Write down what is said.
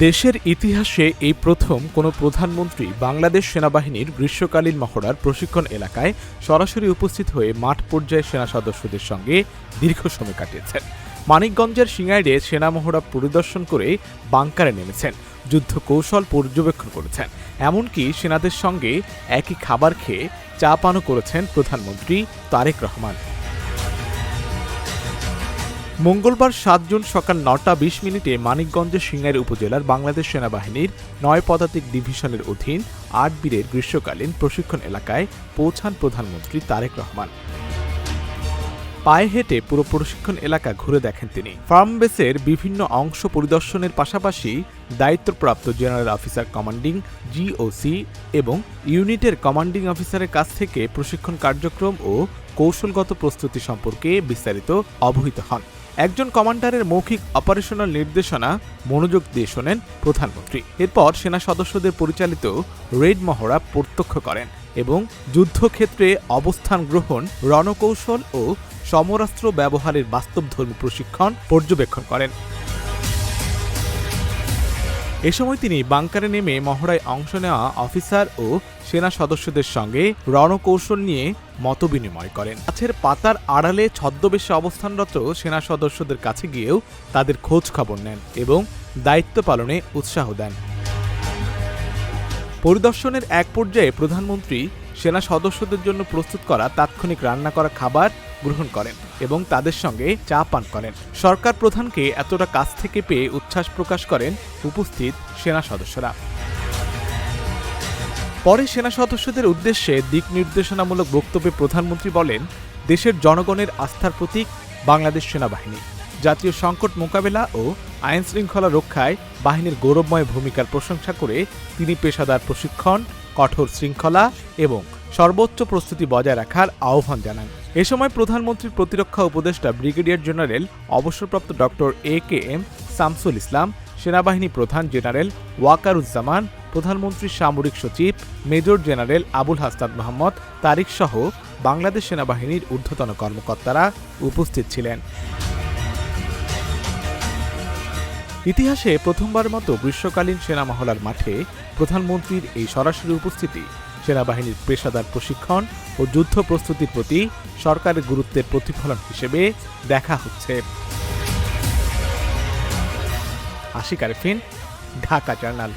দেশের ইতিহাসে এই প্রথম কোনো প্রধানমন্ত্রী বাংলাদেশ সেনাবাহিনীর গ্রীষ্মকালীন মহড়ার প্রশিক্ষণ এলাকায় সরাসরি উপস্থিত হয়ে মাঠ পর্যায়ে সেনা সদস্যদের সঙ্গে দীর্ঘ সময় কাটিয়েছেন। মানিকগঞ্জের সিঙ্গাইরে সেনা মহড়া পরিদর্শন করে বাংকারে নেমেছেন, যুদ্ধ কৌশল পর্যবেক্ষণ করেছেন, এমনকি সেনাদের সঙ্গে একই খাবার খেয়ে চা পানও করেছেন প্রধানমন্ত্রী তারেক রহমান। মঙ্গলবার ৭ জুন সকাল ৯টা ২০ মানিকগঞ্জের সিঙ্গাইর উপজেলার বাংলাদেশ সেনাবাহিনীর ৯ পদাতিক ডিভিশনের অধীন ৮ বীরের গ্রীষ্মকালীন প্রশিক্ষণ এলাকায় পৌঁছান প্রধানমন্ত্রী তারেক রহমান। পায়ে হেঁটে পুরো প্রশিক্ষণ এলাকা ঘুরে দেখেন তিনি। ফার্ম বেসের বিভিন্ন অংশ পরিদর্শনের পাশাপাশি দায়িত্বপ্রাপ্ত জেনারেল অফিসার কমান্ডিং জিওসি এবং ইউনিটের কমান্ডিং অফিসারের কাছ থেকে প্রশিক্ষণ কার্যক্রম ও কৌশলগত প্রস্তুতি সম্পর্কে বিস্তারিত অবহিত হন। একজন কমান্ডারের মৌখিক অপারেশনাল নির্দেশনা মনোযোগ দিয়ে শোনেন প্রধানমন্ত্রী। এরপর সেনা সদস্যদের পরিচালিত রেড মহড়া প্রত্যক্ষ করেন এবং যুদ্ধক্ষেত্রে অবস্থান গ্রহণ, রণকৌশল ও সমরাস্ত্র ব্যবহারের বাস্তবধর্মী প্রশিক্ষণ পর্যবেক্ষণ করেন। এ সময় তিনি বাংকারে নেমে মহড়ায় অংশ নেওয়া অফিসার ও সেনা সদস্যদের সঙ্গে রণকৌশল নিয়ে মতবিনিময় করেন। গাছের পাতার আড়ালে ছদ্মবেশে অবস্থানরত সেনা সদস্যদের কাছে গিয়েও তাদের খোঁজ খবর নেন এবং দায়িত্ব পালনে উৎসাহ দেন। পরিদর্শনের এক পর্যায়ে প্রধানমন্ত্রী সেনা সদস্যদের জন্য প্রস্তুত করা তাৎক্ষণিক রান্না করা খাবার গ্রহণ করেন এবং তাদের সঙ্গে চা পান করেন। সরকার প্রধানকে এতটা কাছ থেকে পেয়ে উচ্ছ্বাস প্রকাশ করেন উপস্থিত সেনা সদস্যরা। পরে সেনা সদস্যদের উদ্দেশ্যে দিক নির্দেশনামূলক বক্তব্যে প্রধানমন্ত্রী বলেন, দেশের জনগণের আস্থার প্রতীক বাংলাদেশ সেনাবাহিনী। জাতীয় সংকট মোকাবেলা ও আইন শৃঙ্খলা রক্ষায় বাহিনীর গৌরবময় ভূমিকার প্রশংসা করে তিনি পেশাদার প্রশিক্ষণ, কঠোর শৃঙ্খলা এবং সর্বোচ্চ প্রস্তুতি বজায় রাখার আহ্বান জানান। এ সময় প্রধানমন্ত্রীর প্রতিরক্ষা উপদেষ্টা ব্রিগেডিয়ার জেনারেল অবসরপ্রাপ্ত ডক্টর AKM শামসুল ইসলাম, সেনাবাহিনী প্রধান জেনারেল ওয়াকারুজ্জামান, প্রধানমন্ত্রীর সামরিক সচিব মেজর জেনারেল আবুল হাসনাত মোহাম্মদ তারিক সহ বাংলাদেশ সেনাবাহিনীর ঊর্ধ্বতন কর্মকর্তারা উপস্থিত ছিলেন। ইতিহাসে প্রথমবার মতো গ্রীষ্মকালীন সেনা মহড়ার মাঠে প্রধানমন্ত্রীর এই সরাসরি উপস্থিতি সেনাবাহিনীর পেশাদার প্রশিক্ষণ ও যুদ্ধ প্রস্তুতির প্রতি সরকারের গুরুত্বের প্রতিফলন হিসেবে দেখা হচ্ছে। আশিক আরেফিন, ঢাকা জার্নাল।